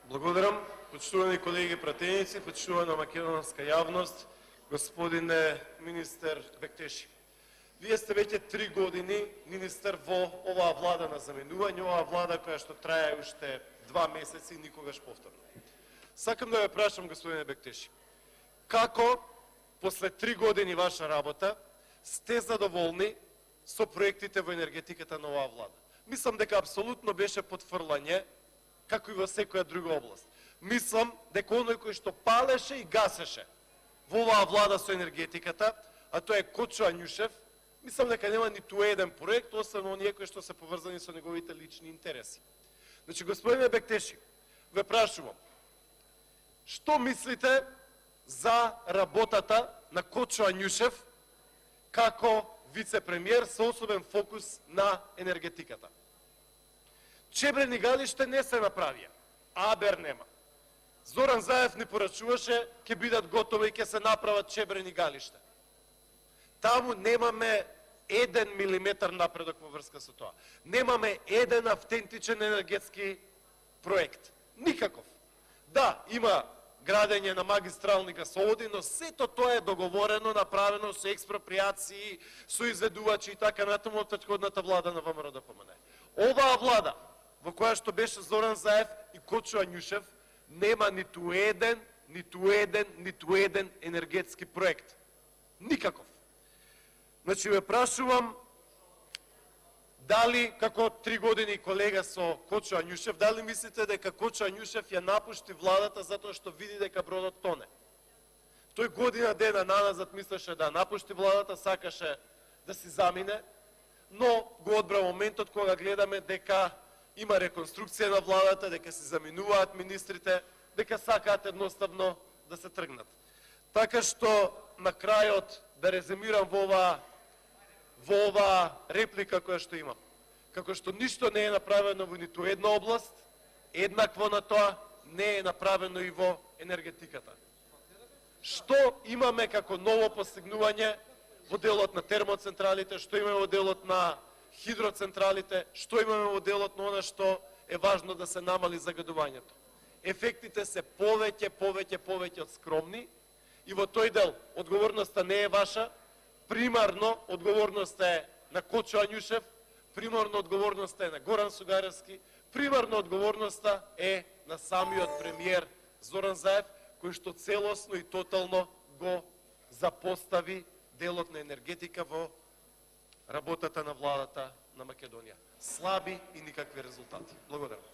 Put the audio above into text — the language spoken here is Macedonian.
Благодарам, почитувани колеги пратеници, почитувана македонска јавност, господине министер Бектеши. Вие сте веќе 3 години министер во оваа влада на заменување, оваа влада која што трае уште 2 месеци и никогаш повторно. Сакам да ве прашам, господине Бектеши, како после 3 години ваша работа сте задоволни со проектите во енергетиката на оваа влада? Мислам дека апсолутно беше потфрлање, како и во секоја друга област. Мислам дека оној кој што палеше и гасеше во оваа влада со енергетиката, а тоа е Кочо Ањушев, мислам дека нема ниту еден проект, освен оние кои што се поврзани со неговите лични интереси. Значи, господине Бектеши, ве прашувам, што мислите за работата на Кочо Ањушев како вице-премиер со особен фокус на енергетиката? Чебрени галиште не се направија, абер нема. Зоран Заев ни порачуваше, ќе бидат готови и ќе се направат чебрени галиште. Таму немаме 1 милиметар напредок во врска со тоа. Немаме еден автентичен енергетски проект. Никаков. Да, има градење на магистрални гасоводи, но сето тоа е договорено, направено со експроприации, со изведувачи и така натаму од претходната влада на ВМРО ДПМНЕ. Оваа влада, во која што беше Зоран Заев и Кочо Ањушев, нема ниту еден енергетски проект. Никаков. Значи, ве прашувам, дали, како 3 години колега со Кочо Ањушев, дали мислите дека Кочо Ањушев ја напушти владата затоа што види дека бродот тоне? Тој година дена наназад мислеше да напушти владата, сакаше да си замине, но го одбра моментот кога гледаме дека има реконструкција на владата, дека се заминуваат министрите, дека сакаат едноставно да се тргнат. Така што, на крајот, да резимирам во оваа реплика која што имам. Како што ништо не е направено во ниту една област, еднакво на тоа не е направено и во енергетиката. Што имаме како ново постигнување во делот на термоцентралите, што имаме во делот на хидроцентралите, што имаме во делот на она што е важно да се намали загадувањето. Ефектите се повеќе од скромни и во тој дел одговорноста не е ваша, примарно одговорноста е на Кочо Ањушев, примарно одговорноста е на Горан Сугаревски, примарно одговорноста е на самиот премиер Зоран Заев, кој што целосно и тотално го запостави делот на енергетика во работата на владата на Македонија. Слаби и никакви резултати. Благодарам.